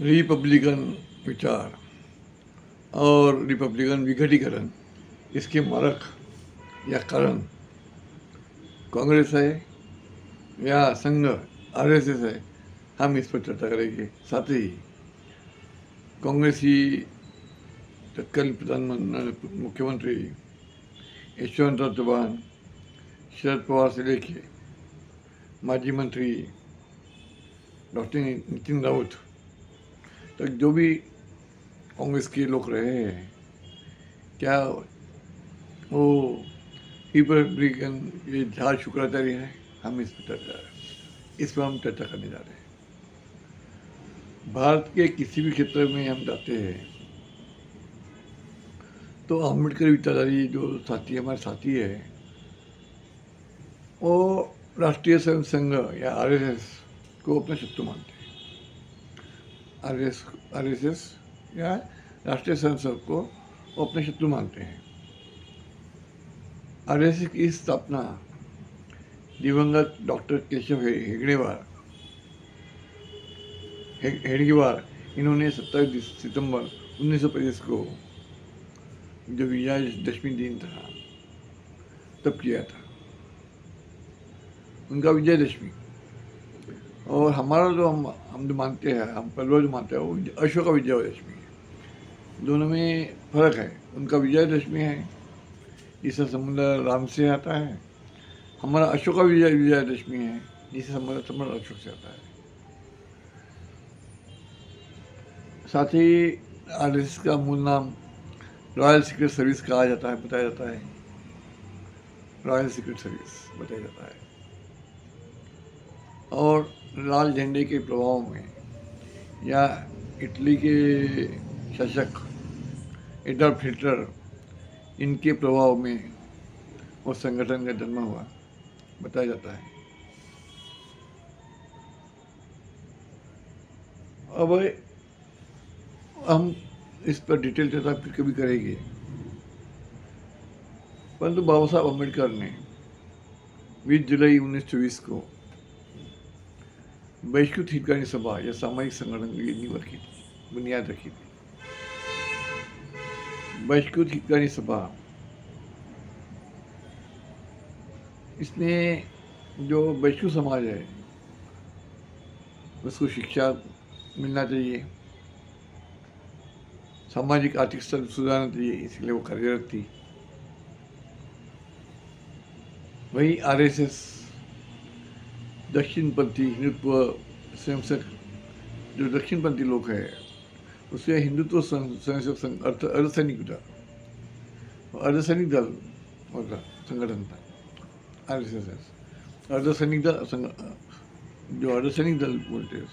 Republican विचार और Republican विघटीकरण, इसके मारक या कारण कांग्रेस है या संघ आरएसएस है, हम इस पर चर्चा करेंगे। साथ ही कांग्रेसी तत्कालीन प्रधानमंत्री मुख्यमंत्री यशवंतराव चव्हाण, शरद पवार से लेके माजी मंत्री डॉक्टर नितिन राउत तक जो भी कांग्रेस के लोग रहे हैं, क्या वो रिपब्लिकन ये झार शुक्राचार्य है, हम इस पर हम चर्चा करने जा रहे हैं। भारत के किसी भी क्षेत्र में हम जाते हैं तो अम्बेडकर विचारधारी जो साथी हमारे साथी है, वो राष्ट्रीय स्वयं संघ या आरएसएस को अपना शत्रु मानते हैं। आरएसएस या राष्ट्रीय स्वयं संघ को वो अपने शत्रु मानते हैं। आरएसएस की स्थापना दिवंगत डॉक्टर केशव हेडगेवार इन्होंने 27 सितंबर 1925 को, जो विजयादशमी दिन था, तब किया था उनका विजयादशमी। और हमारा जो हम जो मानते हैं, हम पर्व जो मानते हैं, वो अशोका विजयादशमी है। दोनों में फर्क है। उनका विजयादशमी है, जिसका संबंध राम से आता है। हमारा अशोका विजयादशमी है, जिससे संबंध अशोक से आता है। साथ ही आरएसएस का मूल नाम रॉयल सीक्रेट सर्विस कहा जाता है, बताया जाता है। रॉयल सीक्रेट सर्विस बताया जाता है। और लाल झंडे के प्रभाव में या इटली के शासक एडल्फ हिटलर, इनके प्रभाव में वो संगठन का जन्म हुआ, बताया जाता है। अब हम इस पर डिटेल चर्चा फिर कभी करेंगे, परंतु बाबा साहब अम्बेडकर ने 20 जुलाई 1924 को बहिष्कृत हितग्राही सभा या सामाजिक संगठन की नींव रखी थी, बुनियाद रखी थी। बहिष्कृत हितग्राही सभा, इसने जो बहिष्कृत समाज है उसको शिक्षा मिलना चाहिए, सामाजिक आर्थिक स्तर सुधारना चाहिए, इसलिए वो कार्यरत थी। वही आरएसएस दक्षिणपंथी हिंदुत्व स्वयंसेवक, जो दक्षिणपंथी लोग हैं, उससे हिंदुत्व स्वयंसेवक संघ अर्धसैनिक था, अर्धसैनिक दल होता संगठन था आरएसएस। अर्धसैनिक दल जो अर्धसैनिक दल बोलते हैं,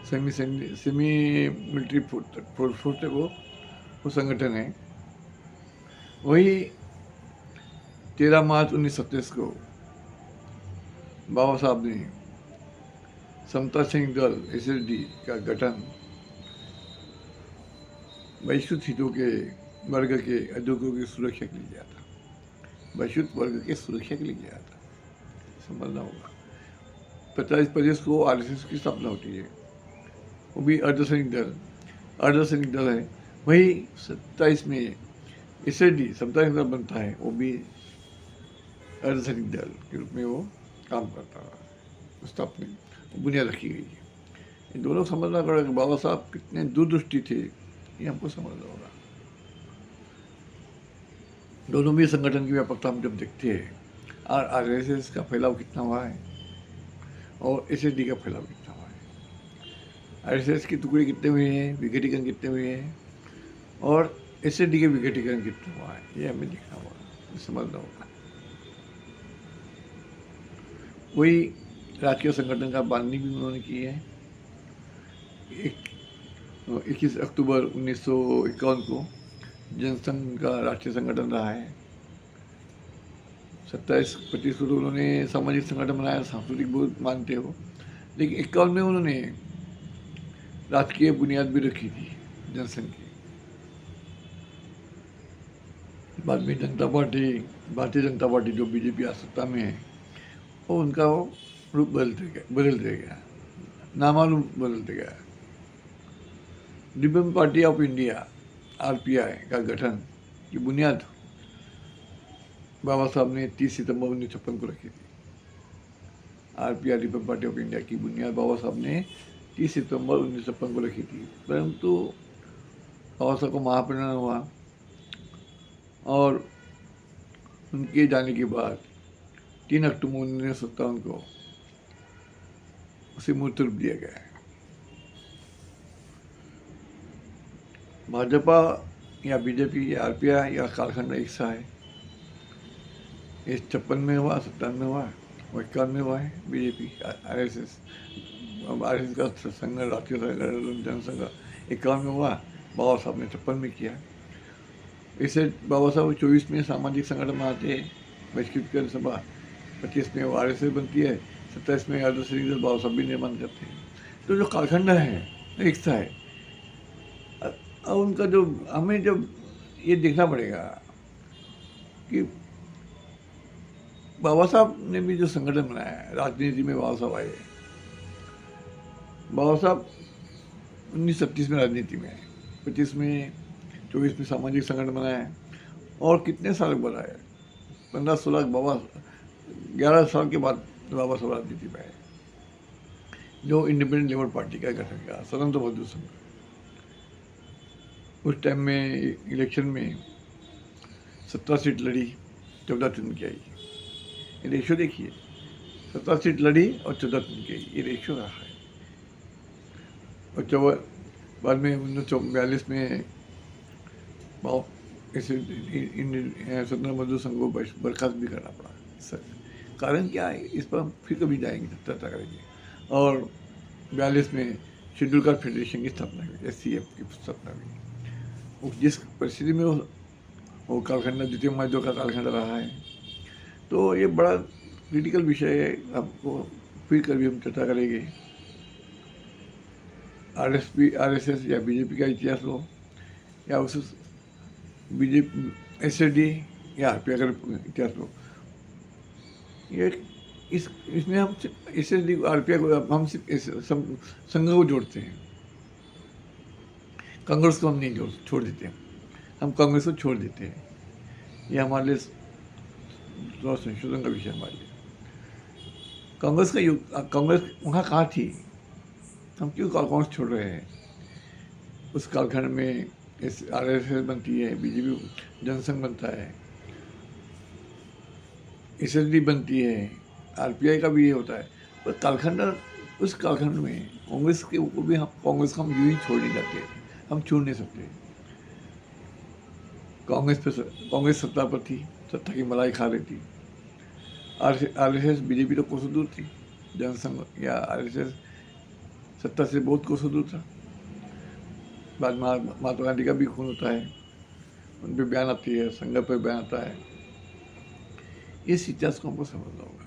सेमी मिलिट्री फोर्स है, वो संगठन है। वही 13 मार्च 1927 को बाबा साहब ने समता सैनिक दल एसएसडी का गठन बहिष्कृत हितों के वर्ग के अधिकारों की सुरक्षा के लिए किया था। बहिष्कृत वर्ग के सुरक्षा के लिए किया था, समझना होगा। 25 को आरएसएस की स्थापना होती है, वो भी अर्धसैनिक दल है। वही 27 में एसएसडी समता सैनिक दल बनता है, वो भी अर्धसैनिक दल के रूप में वो काम करता है। स्थापना बुनियाद रखी गई है। इन दोनों समझना पड़ेगा, बाबा साहब कितने दूरदृष्टि थे, ये हमको समझना होगा। दोनों भी संगठन की व्यापकता हम जब देखते हैं, और आरएसएस का फैलाव कितना हुआ है और एसएसडी का फैलाव कितना हुआ है, आरएसएस के टुकड़े कितने हुए हैं, विघटीकरण कितने हुए हैं, और एसएसडी के विघटीकरण कितना हुआ है, ये हमें देखना होगा, समझना होगा। वही राजकीय संगठन का बांधनी भी उन्होंने की है। 21 अक्टूबर 1951 को जनसंघ का राष्ट्रीय संगठन रहा है। 27-25 को तो उन्होंने सामाजिक संगठन बनाया, सांस्कृतिक बहुत मानते हो, लेकिन 51 में उन्होंने राजकीय बुनियाद भी रखी थी जनसंघ की। बाद में भारतीय जनता पार्टी जो बीजेपी आज सत्ता में है, वो उनका वो रूप बदलते गया, नामारूप बदलते गया। Republican party of India RPI का गठन की बुनियाद बाबा साहब ने 30 सितंबर 1956 को रखी थी। RPI Republican party of India की बुनियाद बाबा साहब ने 30 सितंबर 1956 को रखी थी, परंतु बाबा साहब को महापरिनिर्वाण हुआ और उनके जाने के बाद 3 अक्टूबर 1957 को उसे मूर्त रूप दिया गया है। भाजपा या बीजेपी या आरपीआई या कालखंड एक सा है। इस 56 में हुआ, 57 में हुआ और 51 में हुआ है। बीजेपी आरएसएस का संघ, राष्ट्रीय जनसंघ 51 में हुआ, बाबा साहब ने 56 में किया। इसे बाबा साहब 24 में सामाजिक संगठन बनाते हैं, बहिष्कृत सभा, 25 में वो आरएसएस बनती है, 27 में अर्धसैनिक दल बाबा साहब भी निर्माण करते हैं। तो जो कालखंड है एकता है। अब उनका जो हमें जब ये देखना पड़ेगा कि बाबा साहब ने भी जो संगठन बनाया है, राजनीति में बाबा साहब आए। बाबा साहब 1936 में राजनीति में आए, 25 में 24 में सामाजिक संगठन बनाया है और कितने साल बनाए, 15-16 बाबा 11 साल के बाद बाबा साहब राजनीति में आए, जो इंडिपेंडेंट लेबर पार्टी का गठन किया, स्वतंत्र मजदूर संघ। उस टाइम में इलेक्शन में 17 सीट लड़ी, 14 चुन के आई। ये रेशो देखिए, 17 सीट लड़ी और 14 चुन के आई, ये रेशो रहा है। और बाद में 1942 में ऐसे स्वतंत्र मजदूर संघ को बर्खास्त भी करना पड़ा। सर कारण क्या है, इस पर हम फिर कभी जाएंगे, चर्चा करेंगे। और 42 में शेड्यूल कास्ट फेडरेशन की स्थापना हुई, SCF की स्थापना हुई। जिस परिस्थिति में वो कालखंड द्वितीय महायुद्ध का कालखंड रहा है, तो ये बड़ा क्रिटिकल विषय है, आपको फिर कभी हम चर्चा करेंगे। आरएसएस या बीजेपी का इतिहास लो, या उस बीजेपी SSD या आरपीआई का इतिहास लो, ये इसमें हम SSD आरपीआई को हम सिर्फ संघ को जोड़ते हैं, कांग्रेस को हम नहीं छोड़ देते हैं, हम कांग्रेस को छोड़ देते हैं। ये हमारे लिए थोड़ा संशोधन का विषय हमारे लिए। कांग्रेस का युग, कांग्रेस वहाँ कहाँ थी, हम क्यों कांग्रेस छोड़ रहे हैं? उस कालखंड में आरएसएस बनती है, बीजेपी जनसंघ बनता है, SSD बनती है, आरपीआई का भी ये होता है। पर कालखंड, उस कालखंड में कांग्रेस के ऊपर भी हम कांग्रेस को हम यूँ ही छोड़ नहीं जाते, हम छोड़ नहीं सकते। कांग्रेस सत्ता पर थी, सत्ता की मलाई खा रही थी। आरएसएस बीजेपी तो कोसों दूर थी, जनसंघ या आरएसएस सत्ता से बहुत कोसों दूर था। बाद में महात्मा गांधी का भी खून होता है, उन पर बयान आती है, संघ पर बयान आता है। इस इतिहास को हमको समझना होगा,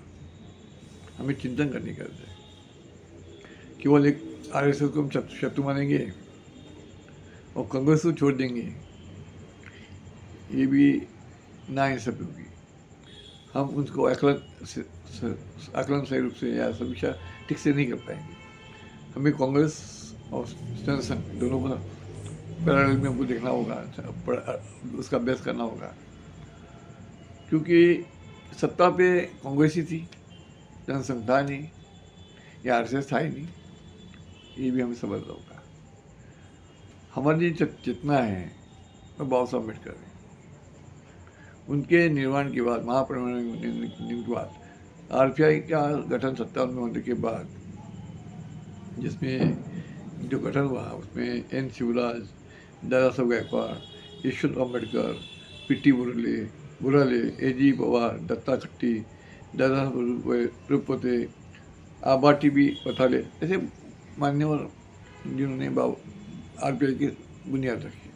हमें चिंतन करने की जरूरत है। केवल एक आरएसएस को हम शत्रु मानेंगे और कांग्रेस को छोड़ देंगे, ये भी नाइंसाफी होगी। हम उनको आकलन सही रूप से या समीक्षा ठीक से नहीं कर पाएंगे। हमें कांग्रेस और जनसंघ दोनों को पैरेलल में हमको देखना होगा, उसका अभ्यास करना होगा, क्योंकि सत्ता पे कांग्रेस ही थी, जनसंघ था नहीं या आरएसएस था ही नहीं। ये भी हमें समझना होगा। हमारी चेतना है वो बाबा साहब अम्बेडकर है। उनके निर्माण के बाद, महापरिनिर्वाण के बाद, आरपीआई का गठन 57 में होने के बाद, जिसमें जो गठन हुआ उसमें N Shivraj, Dada Saheb Gaekwad, Yashwant Ambedkar, PT बुराले, AG Pawar, Dutta खट्टी, दादा साहब रुपते, आबा TB पथाले, ऐसे मान्यवर जिन्होंने आरपीआई की बुनियाद रखी।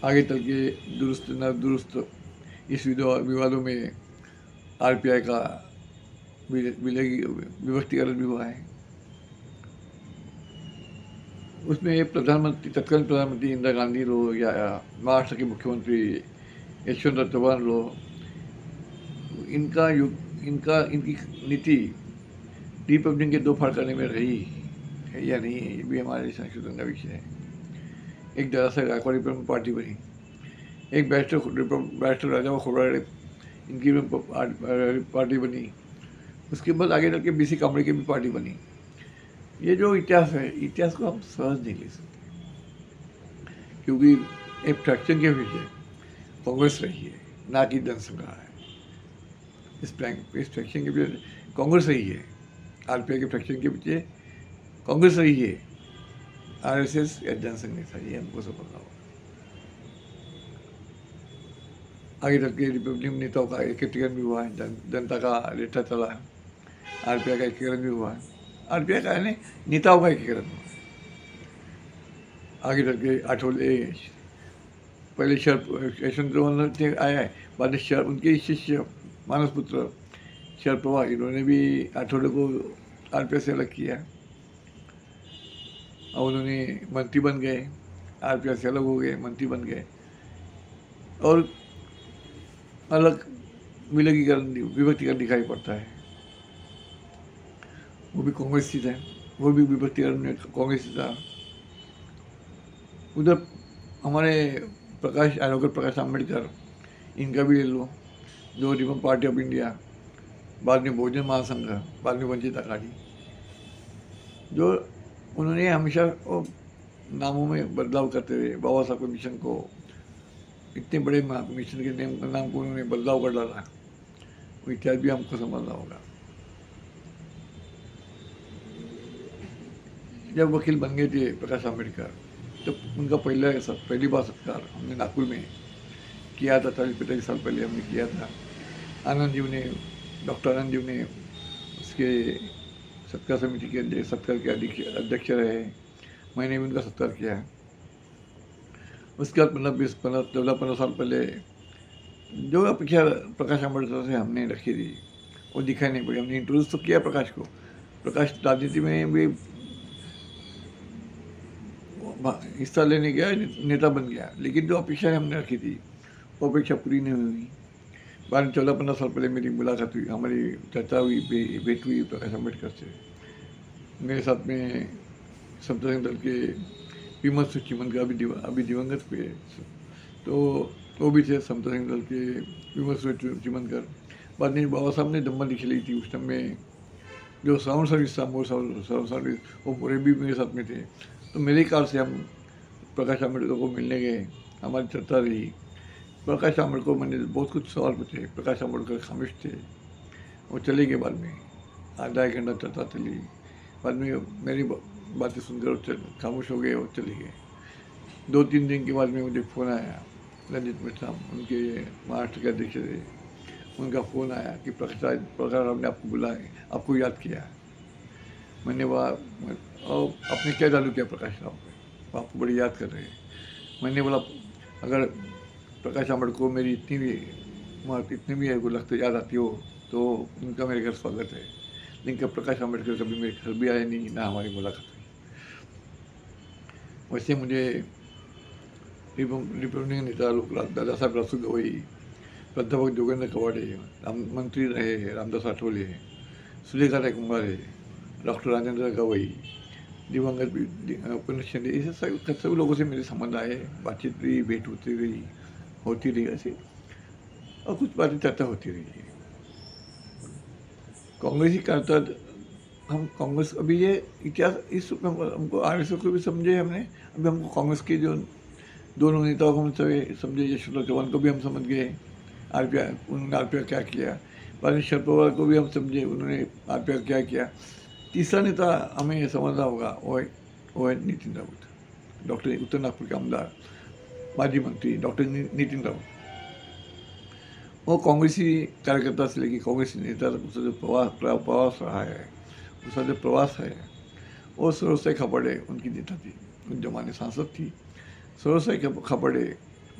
आगे चल के दुरुस्त न दुरुस्त इस विवादों में आरपीआई का विभक्तिकरण भी हुआ है। उसमें प्रधानमंत्री, तत्कालीन प्रधानमंत्री इंदिरा गांधी लो या महाराष्ट्र के मुख्यमंत्री यशवंत चव्हाण लो, इनकी नीति रिपब्लिक के 2 फाड़ करने में रही। है या नहीं है, ये भी हमारे संशोधन का विषय है। एक दरअसल गायकवाड़ी पर पार्टी बनी, एक बैरिस्टर राजा खोड़ाड़े इनकी भी पार्टी बनी, उसके बाद आगे चल के BC कांबड़े की भी पार्टी बनी। ये जो इतिहास है, इतिहास को हम सहज नहीं ले सकते, क्योंकि एक फ्रैक्शन के पीछे कांग्रेस रही है, ना कि जनसंघ है। इस फ्रैक्शन के पीछे कांग्रेस रही है, RPI के फ्रैक्शन के पीछे कांग्रेस रही है, RSS या जनसंघ नहीं था। ये हमको समझना होगा। आगे चल के रिपब्लिकन नेताओं का एकीकरण भी हुआ है, जनता का लेटर चला है, RPI का एकीकरण भी हुआ है, RPI का यानी नेताओं का एकीकरण हुआ है। आगे चल के आठवले पहले यशवंत आया है, बाद में उनके शिष्य मानस पुत्र शरद पवार, इन्होंने भी आठवले को RPI से अलग किया और उन्होंने मंत्री बन गए, RPI से अलग हो गए, मंत्री बन गए और अलग विभक्तिकरण दिखाई पड़ता है। वो भी कांग्रेस ही था, वो भी विभक्तिकरण में कांग्रेस ही था। उधर हमारे डॉक्टर प्रकाश आम्बेडकर, इनका भी ले लो, जो रिपब्लिकन पार्टी ऑफ इंडिया, बाद में बहुजन महासंघ, बाद में वंचित अघाड़ी, जो उन्होंने हमेशा नामों में बदलाव करते हुए बाबा साहब के मिशन को, इतने बड़े मिशन के नाम को उन्होंने बदलाव कर डाला। वो इतिहास भी हमको समझना होगा। जब वकील बन गए थे प्रकाश आम्बेडकर, तो उनका पहली बार सत्कार हमने नागपुर में किया था। 40-45 साल पहले हमने किया था। डॉक्टर आनंद जी ने उसके सत्कार समिति के अध्यक्ष रहे। मैंने भी उनका सत्कार किया है। उसके बाद 15 साल पहले जो अपेक्षा प्रकाश आम्बेडकर से हमने रखी थी वो दिखाई नहीं पड़ी। हमने इंट्रोड्यूस तो किया प्रकाश को, प्रकाश राजनीति में भी हिस्सा लेने गया, नेता बन गया, लेकिन जो अपेक्षा हमने रखी थी वो अपेक्षा पूरी नहीं हुई। बाद में 14-15 साल पहले मेरी मुलाकात हुई, हमारी चर्चा हुई, भेंट हुई प्रकाश आम्बेडकर से। मेरे साथ में समता संघ दल के विमल चिमनकर अभी दिवंगत हुए, तो वो भी थे समता संघ दल के विमल चिमनकर। बाद में बाबा साहब ने दम्मा लिखी ली थी उस टाइम में, जो साउंड सर्विस था, साउंड सर्विस, वो पूरे भी मेरे साथ में थे। तो मेरे कार से हम प्रकाश आम्बेडकर को मिलने गए, हमारी चर्चा रही। प्रकाश आम्बेडकर मैंने बहुत कुछ सवाल पूछे, प्रकाश आम्बेडकर खामोश थे, वो चले गए। बाद में आधा एक घंटा चर्चा चली, बाद में मेरी बातें सुनकर खामोश हो गए और चले गए। 2-3 दिन के बाद में मुझे फ़ोन आया, रंजित मिश्रा उनके महाराष्ट्र के अध्यक्ष थे, उनका फ़ोन आया कि प्रकाश साहब ने आपको बुलाया, आपको याद किया। मैंने वहाँ और आपने क्या चालू किया प्रकाश राव पे, वो आपको बड़ी याद कर रहे हैं। मैंने बोला अगर प्रकाश आम्बेडकर को मेरी इतनी भी लगता याद आती हो तो उनका मेरे घर स्वागत है, लेकिन प्रकाश आम्बेडकर कभी मेरे घर भी आए नहीं, ना हमारी मुलाकात हुई। वैसे मुझे रिपब्लिकन नेता लोग दादा साहब रसू गवई, प्राध्यापक जोगेंद्र कवाड़े, मंत्री रहे रामदास आठवले, सुलेखा राय कुंभारे, डॉक्टर राजेंद्र गवई, दिवंगत उपनिष शिंदे, ऐसे सभी लोगों से मेरे संबंध आए, बातचीत रही, भेंट होती रही ऐसे, और कुछ बातें चर्चा होती रही। कांग्रेस ही करता, हम कांग्रेस अभी ये इतिहास इस हमको RSS को भी समझे हमने, अभी हमको कांग्रेस के जो दोनों नेताओं को हम समझे, यशवंत चौहान को भी हम समझ गए, उन्होंने RPI क्या किया। बाद में शरद पवार को भी हम समझे, उन्होंने RPI क्या किया। तीसरा नेता हमें समझना होगा, वो है नितिन राउत, डॉक्टर उत्तर नागपुर के आमदार, माजी मंत्री डॉक्टर नितिन राउत। वो कांग्रेसी कार्यकर्ता से लेकर कांग्रेसी नेता तक उसका जो प्रवास रहा है, उसका जो प्रवास है, वो सरोज खापड़े उनकी नेता थी, उस जमाने सांसद थी। सरोज खापड़े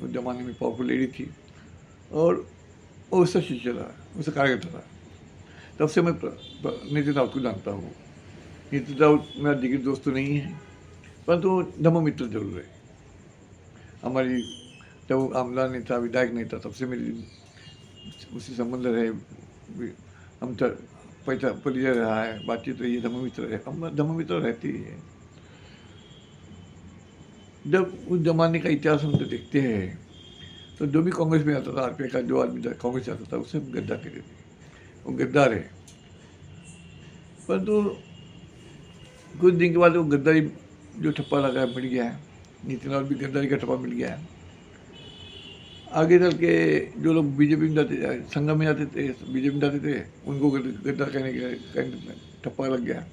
उस जमाने में पावरफुल लेडी थी और वो उसका शिष्य था, उसका कार्यकर्ता था। तब से मैं नितिन राउत को जानता हूँ। नितिन राउत मेरा जिगरी दोस्त तो नहीं है, परंतु धम्म मित्र जरूर है। हमारी जब आमला नेता, विधायक नेता, तब से मेरी उसी संबंध रहे। हम परिचय रहा है, बातचीत रही है, धर्ममित्र रहती ही है। जब उस जमाने का इतिहास हम देखते हैं तो जो भी कांग्रेस में आता था, आरपीआई का जो आदमी कांग्रेस आता था उसे हम गद्दार कहते थे, वो गद्दार है। परंतु कुछ दिन के बाद वो गद्दारी जो ठप्पा लगा मिल गया है, नीतिनौर भी गद्दारी का ठप्पा मिल गया है। आगे चल के जो लोग बीजेपी में जाते, संगम में जाते थे, बीजेपी में जाते थे, उनको गद्दार कहने ठप्पा लग गया।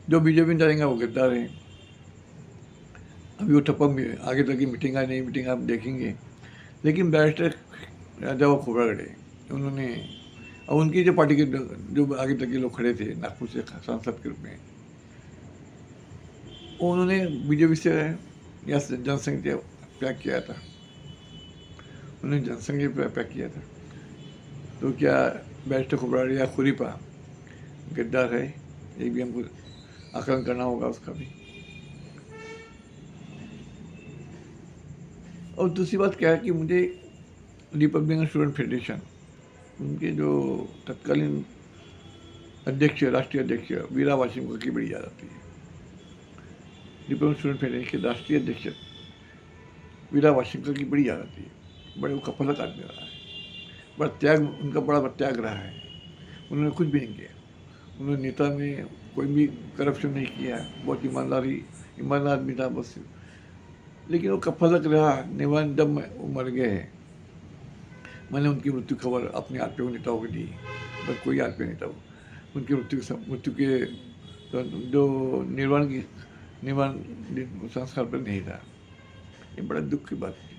जो बीजेपी में जाएंगे वो गद्दार हैं। अभी वो ठप्पा आगे तक की मीटिंग नई मीटिंग आप देखेंगे। लेकिन बैरिस्टर राजा वो खोबरागढ़े, उन्होंने और उनकी जो पार्टी के जो आगे तक के लोग खड़े थे नागपुर से सांसद के रूप में, उन्होंने बीजेपी से या जनसंघ से पैक किया था, उन्होंने जनसंघ से पैक किया था। तो क्या बैरिस्टर खोबरागढ़े या खुरीपा गद्दार है? ये भी हमको आकलन करना होगा उसका भी। और दूसरी बात क्या है कि मुझे रिपब्लिकन स्टूडेंट फेडरेशन, उनके जो तत्कालीन अध्यक्ष, राष्ट्रीय अध्यक्ष वीरा वाशिमकर की बड़ी याद आती है। रिपब्लिकन स्टूडेंट फेडरेशन के राष्ट्रीय अध्यक्ष वीरा वाशिमकर की बड़ी याद आती है। बड़े वो कफलक आदमी रहा है, बड़ा त्याग, उनका बड़ा त्याग रहा है। उन्होंने कुछ भी नहीं किया, उन्होंने नेता में कोई भी करप्शन नहीं किया, बहुत ईमानदार आदमी था बस। लेकिन वो कफलक रहा। निवान जब वो मर गए, मैंने उनकी मृत्यु खबर अपने आरपीओ नेताओं को दी, बस कोई आरपीओ नेता उनकी मृत्यु के तो जो निर्वाण संस्कार पर नहीं था। ये बड़ा दुख की बात थी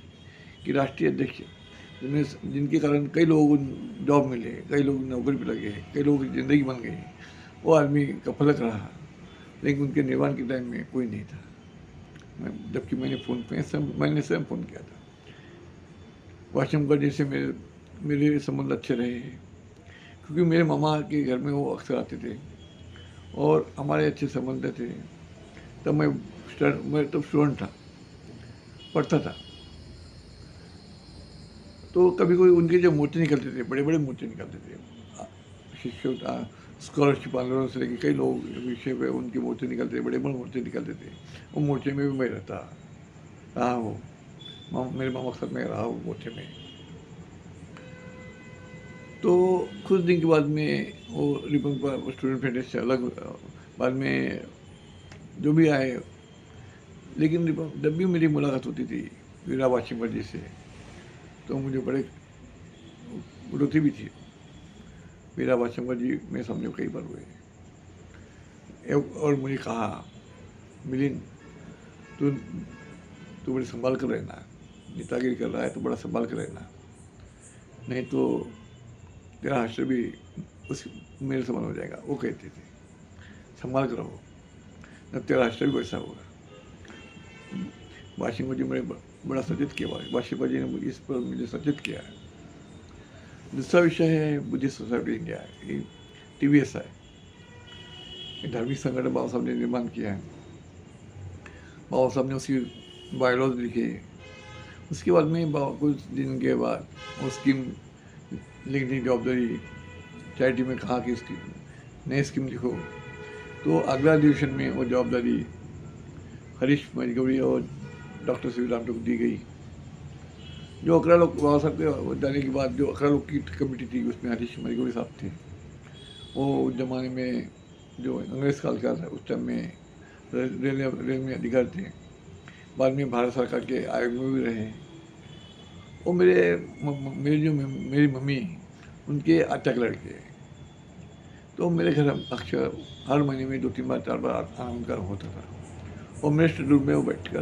कि राष्ट्रीय अध्यक्ष जिनके कारण कई लोगों को जॉब मिले, कई लोग नौकरी पर लगे, कई लोगों की ज़िंदगी बन गई, वो आदमी कफलक रहा। लेकिन उनके निर्वाण के टाइम में कोई नहीं था। जबकि मैंने स्वयं फ़ोन किया था। वाशिमकर जी से मेरे संबंध अच्छे रहे, क्योंकि मेरे मामा के घर में वो अक्सर आते थे और हमारे अच्छे संबंध थे। तब मैं तब स्टूडेंट था, पढ़ता था। तो कभी कोई उनके जो मोर्चे निकलते थे, बड़े बड़े मोर्चे निकलते थे, शिक्षक स्कॉलरशिप आंदोलन से लेकर कई लोग विषय पे उनके मोर्चे निकलते थे, बड़े बड़े मोर्चे निकलते थे। वो मोर्चे में भी मैं रहा हूँ, मेरे मामा के साथ मैं रहा हूँ मोर्चे में। तो कुछ दिन के बाद में वो रिपब्लिकन स्टूडेंट फेडरेशन से अलग, बाद में जो भी आए। लेकिन जब भी मेरी मुलाकात होती थी वीरा वाशिमकर जी से, तो मुझे बड़े होती भी थी। वीरा वाशिमकर जी मेरे सामने कई बार हुए और मुझे कहा, मिलिंद तू बड़े संभाल कर रहना, नेतागिरी कर रहा है तो बड़ा संभाल कर रहना, नहीं तो तेरा हश्र भी उस मेरे समान हो जाएगा। वो कहते थे संभाल कर रहो, न तेरा हश्र भी वैसा होगा। वाशिमकर जी मैंने बड़ा सचेत किया, वाशिमकर जी ने इस पर मुझे सचेत किया है। दूसरा विषय है बुद्धिस्ट सोसाइटी इंडिया, TBSI, धार्मिक संगठन बाबा साहब ने निर्माण किया है। बाबा साहब ने उसकी बायोलॉज लिखे। उसके बाद में कुछ दिन के बाद वो स्कीम लिखने की जवाबदारी चैरिटी में कहा कि उसकी नई स्कीम लिखो। तो अगला अधिवेशन में वो जवाबदारी हरीश मजगौरी और डॉक्टर शिवराम को दी गई। जो अकड़ा लोग बाबा साहब के जाने के बाद जो अकड़ा लोग की कमेटी थी, उसमें हरीश मजगौरी साहब थे। वो उस जमाने में जो अंग्रेज काल का था, उस टाइम में रेल में अधिकारी थे। बाद में भारत सरकार के आयोग में भी रहे। वो मेरी मम्मी उनके आचा के लड़के, तो मेरे घर अक्सर हर महीने में 2-3 बार 4 बार आना उनका होता था। और मेरे स्टूडियो में वो बैठ कर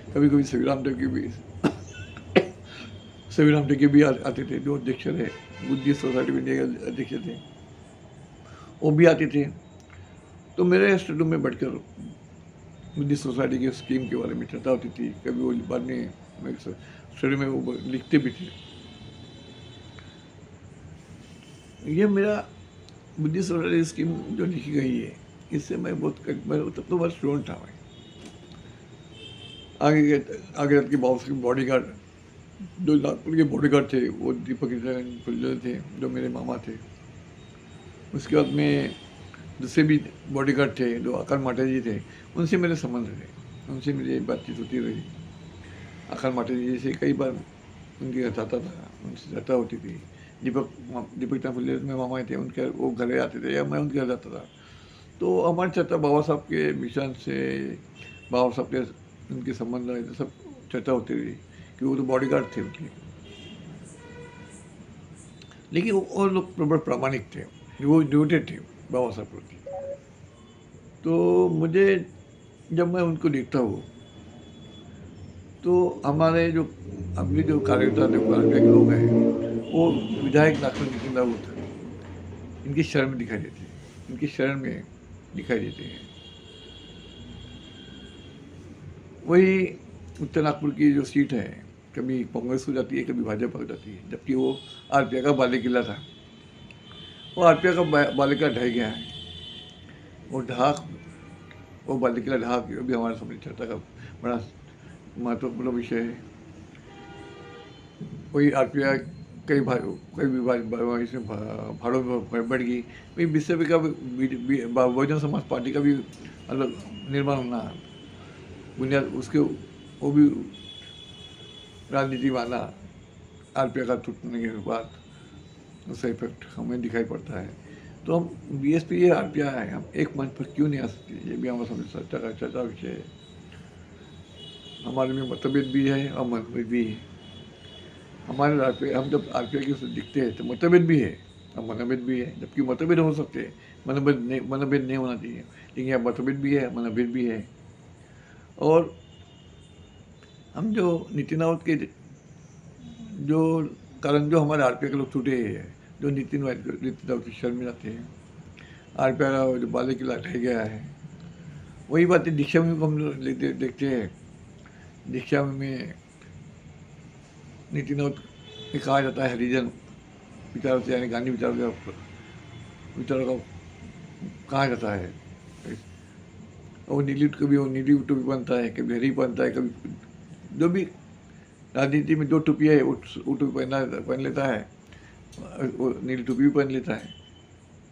कभी कभी सेवीराम टेके भी आते थे, जो अध्यक्ष थे बुद्धिस्ट सोसाइटी इंडिया के अध्यक्ष थे, वो भी आते थे। तो मेरे स्टूडियो में बैठकर बुद्धिस्ट सोसाइटी की स्कीम के बारे में चर्चा होती थी। कभी वो बाद में मेरे स्टूडियो में वो लिखते भी थे। ये मेरा बुद्धिस्ट सोसाइटी स्कीम जो लिखी गई है, इससे मैं तब तो बस स्टूडेंट था। मैं आगे के बाबू के बॉडीगार्ड, जो नागपुर के बॉडीगार्ड थे, वो दीपक फुल्जर थे, जो मेरे मामा थे। उसके बाद में दूसरे भी बॉडीगार्ड थे, जो आकाश माटे जी थे, उनसे मेरे संबंध रहे, उनसे मेरी बातचीत होती रही। आकाश माटे जी से कई बार उनके घर जाता था, उनसे चर्चा होती थी। दीपक तंफुल्ले में मामा थे, उनके वो घरे आते थे या मैं उनके घर जाता था। तो हमारी चर्चा बाबा साहब के मिशन से, बाबा साहब के उनके संबंध में सब चर्चा होती रही कि वो तो बॉडीगार्ड थे उनके, लेकिन वो लोग बड़े प्रामाणिक थे, वो डिवोटेड थे बाबा साहब प्रति। तो मुझे जब मैं उनको देखता हूँ तो हमारे जो अभी जो कार्यकर्ता थे, पार्टी के लोग हैं, वो विधायक डॉक्टर नितिन राउत इनकी शरण में दिखाई देते हैं, इनकी शरण में दिखाई देते हैं। वही उत्तर नागपुर की जो सीट है, कभी कांग्रेस हो जाती है, कभी भाजपा हो जाती है, जबकि वो आरपीआई का बाले किला था। वो आरपीआई का बाले किला ढह गया है। वो बाले किला ढाक भी हमारे सामने चर्चा का बड़ा महत्वपूर्ण विषय है। वही आरपीआई कई इसमें भाड़ों में बढ़ गई। वही बीजेपी का बहुजन समाज पार्टी का भी अलग निर्माण होना, बुनियाद उसके वो भी राजनीति वाला आरपीआई का टूटने के बाद उसका इफेक्ट हमें दिखाई पड़ता है। तो हम बीएसपी या आरपीआई है, हम एक मंच पर क्यों नहीं आ सकते, ये भी हमारे सामने चर्चा विषय है। हमारे में मतभेद भी है और मतभेद भी है। हमारे हम जब आरपीआई के दिखते हैं तो मतभेद भी है और मनभेद भी है, जबकि मतभेद हो सकते हैं, मनभेद नहीं होना चाहिए, लेकिन यहाँ मतभेद भी है, मनभेद भी है। और हम जो नितिन राउत के जो कारण जो हमारे आरपीआई के लोग छूटे हैं, जो नितिन राउत की शर्म में जाते हैं, आरपीआई का जो बाले किला ढह गया है, वही बातें दीक्षा में हम लोग देखते हैं। दीक्षा में नितिन राउत में कहा जाता है हरिजन विचारों से, यानी गांधी विचारों का कहा जाता है। और नीली टोपी बनता है, कभी हरी बनता है, कभी जो भी राजनीति में जो टोपी है वो टोपी पहन लेता है, वो नीली टोपी भी पहन लेता है।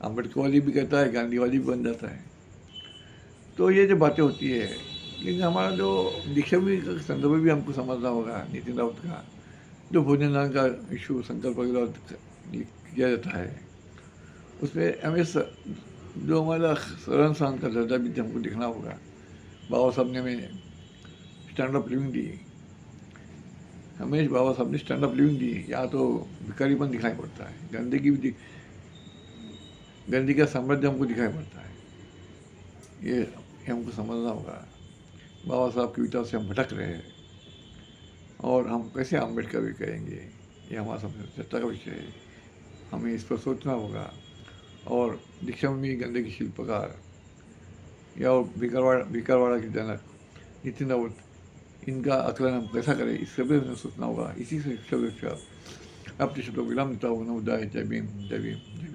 अम्बेडकर वाली भी कहता है, गांधी वाली भी बन जाता है। तो ये जो बातें होती है, लेकिन हमारा जो दीक्षा भी संदर्भ भी हमको समझना होगा। नितिन राउत का जो भोजन दान का इशू संकल्प किया जाता है, उसमें हमें जो हमारा शरण सहन का दर्जा भी हमको देखना होगा। बाबा साहब ने हमें स्टैंड अप लिविंग दी, हमें बाबा साहब ने स्टैंड अप लिविंग दी। यहाँ तो भिखारीपन दिखाई पड़ता है, गंदगी का साम्राज्य हमको दिखाई पड़ता है। ये हमको समझना होगा। बाबा साहब के विचार से हम भटक रहे हैं और हम कैसे अम्बेडकर भी करेंगे, ये हमारा सामने चर्चा का विषय है। हमें इस पर सोचना होगा। और दीक्षा में गंदगी शिल्पकार या भिकारवाड़ा के जनक नितिन राउत, इनका आकलन हम कैसा करें, इस सब में सोचना होगा। इसी से अपने शब्दों विराम देता हूँ। नमोदाय, जय भीम, जय भीम, जय भीम।